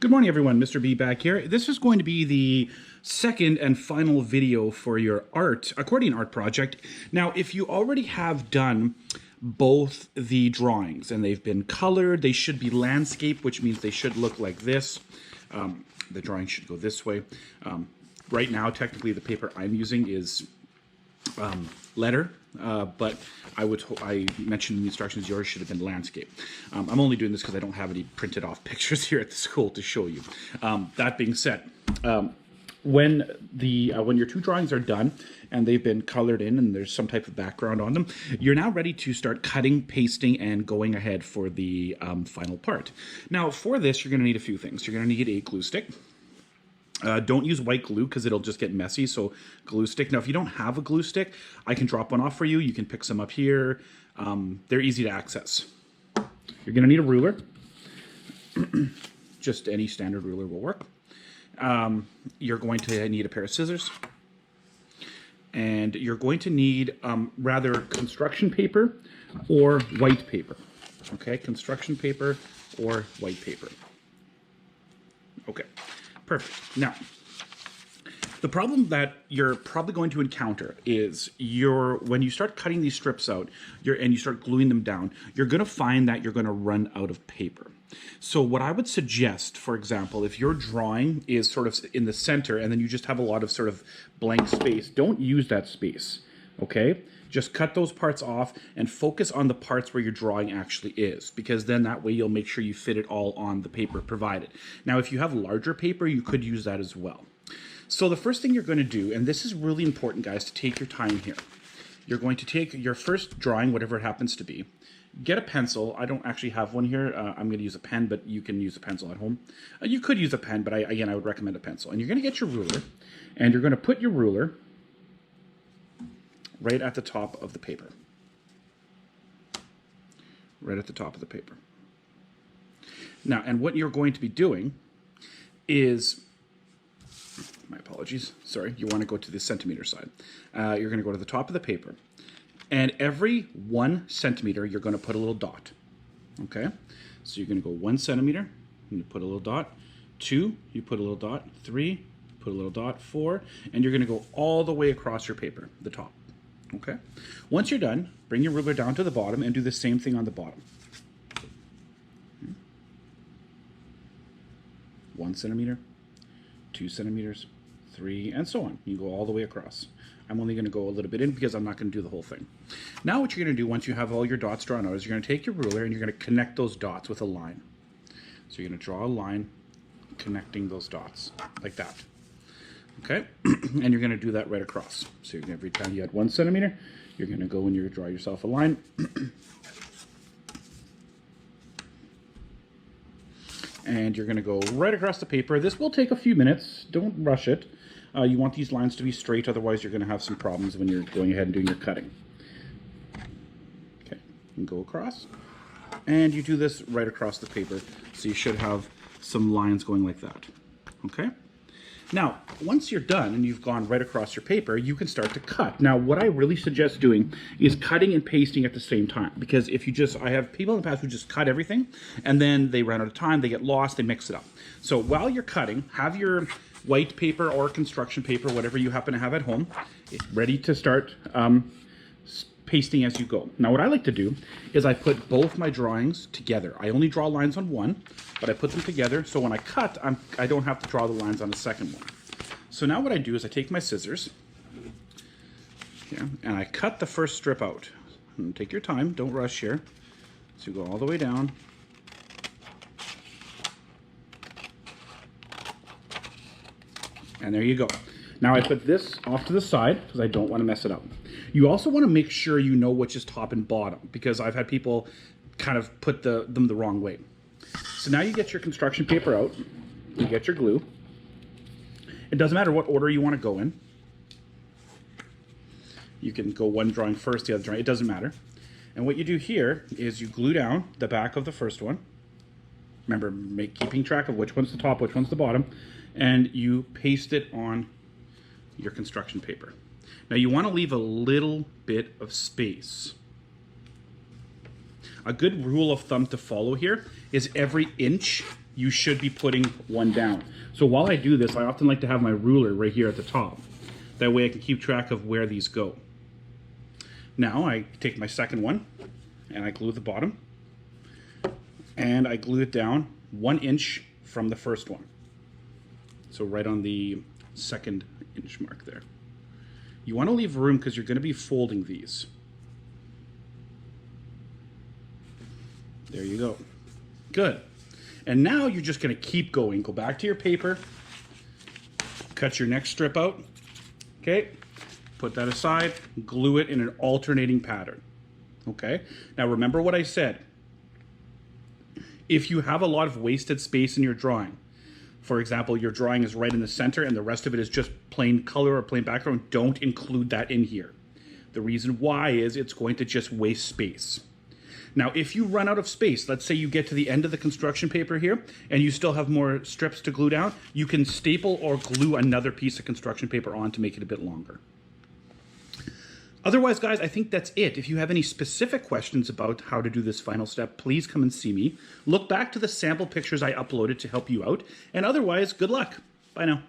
Good morning, everyone. Mr. B back here. This is going to be the second and final video for your accordion art project. Now, if you already have done both the drawings and they've been colored, they should be landscape, which means they should look like this. The drawing should go this way. Right now, technically, the paper I'm using is letter, but I mentioned in the instructions yours should have been landscape. I'm only doing this because I don't have any printed off pictures here at the school to show you. That being said, when your two drawings are done and they've been colored in and there's some type of background on them, you're now ready to start cutting, pasting, and going ahead for the final part. Now, for this, you're going to need a few things. You're going to need a glue stick. Don't use white glue because it'll just get messy, so glue stick. Now, if you don't have a glue stick, I can drop one off for you. You can pick some up here. They're easy to access. You're going to need a ruler. Just any standard ruler will work. You're going to need a pair of scissors. And you're going to need rather construction paper or white paper. Okay, construction paper or white paper. Okay. Perfect. Now, the problem that you're probably going to encounter is when you start cutting these strips out and you start gluing them down, you're going to find that you're going to run out of paper. So what I would suggest, for example, if your drawing is sort of in the center and then you just have a lot of sort of blank space, don't use that space, okay? Just cut those parts off and focus on the parts where your drawing actually is, because then that way you'll make sure you fit it all on the paper provided. Now, if you have larger paper, you could use that as well. So the first thing you're going to do, and this is really important, guys, to take your time here. You're going to take your first drawing, whatever it happens to be, get a pencil. I don't actually have one here. I'm going to use a pen, but you can use a pencil at home. You could use a pen, but again, I would recommend a pencil. And you're going to get your ruler, and you're going to put your ruler right at the top of the paper. Right at the top of the paper. Now, and what you're going to be doing is, my apologies, sorry, you want to go to the centimeter side. You're going to go to the top of the paper, and every 1 centimeter, you're going to put a little dot. Okay? So you're going to go 1 centimeter, and you put a little dot. 2, you put a little dot. 3, put a little dot. 4, and you're going to go all the way across your paper, the top. Okay. Once you're done, bring your ruler down to the bottom and do the same thing on the bottom. 1 centimeter, 2 centimeters, 3, and so on. You go all the way across. I'm only going to go a little bit in because I'm not going to do the whole thing. Now what you're going to do once you have all your dots drawn out is you're going to take your ruler and you're going to connect those dots with a line. So you're going to draw a line connecting those dots like that. Okay, and you're going to do that right across. So every time you add 1 centimeter, you're going to go and you draw yourself a line. And you're going to go right across the paper. This will take a few minutes. Don't rush it. You want these lines to be straight, otherwise you're going to have some problems when you're going ahead and doing your cutting. Okay, and go across. And you do this right across the paper. So you should have some lines going like that. Okay? Now, once you're done and you've gone right across your paper, you can start to cut. Now, what I really suggest doing is cutting and pasting at the same time, because if you I have people in the past who just cut everything and then they run out of time, they get lost, they mix it up. So while you're cutting, have your white paper or construction paper, whatever you happen to have at home, ready to start pasting as you go. Now, what I like to do is I put both my drawings together. I only draw lines on one, but I put them together so when I cut, I don't have to draw the lines on the second one. So now what I do is I take my scissors, and I cut the first strip out. And take your time, don't rush here. So you go all the way down. And there you go. Now I put this off to the side because I don't want to mess it up. You also want to make sure you know which is top and bottom, because I've had people kind of put them the wrong way. So now you get your construction paper out, you get your glue. It doesn't matter what order you want to go in. You can go one drawing first, the other drawing, it doesn't matter. And what you do here is you glue down the back of the first one. Remember, keeping track of which one's the top, which one's the bottom, and you paste it on your construction paper. Now you want to leave a little bit of space. A good rule of thumb to follow here is every inch you should be putting one down. So while I do this, I often like to have my ruler right here at the top. That way I can keep track of where these go. Now I take my second one and I glue the bottom and I glue it down 1 inch from the first one. So right on the 2nd inch mark there. You want to leave room because you're going to be folding these. There you go. Good. And now you're just going to keep going. Go back to your paper. Cut your next strip out. Okay. Put that aside. Glue it in an alternating pattern. Okay. Now remember what I said. If you have a lot of wasted space in your drawing, for example, your drawing is right in the center and the rest of it is just plain color or plain background, don't include that in here. The reason why is it's going to just waste space. Now, if you run out of space, let's say you get to the end of the construction paper here and you still have more strips to glue down, you can staple or glue another piece of construction paper on to make it a bit longer. Otherwise, guys, I think that's it. If you have any specific questions about how to do this final step, please come and see me. Look back to the sample pictures I uploaded to help you out. And otherwise, good luck. Bye now.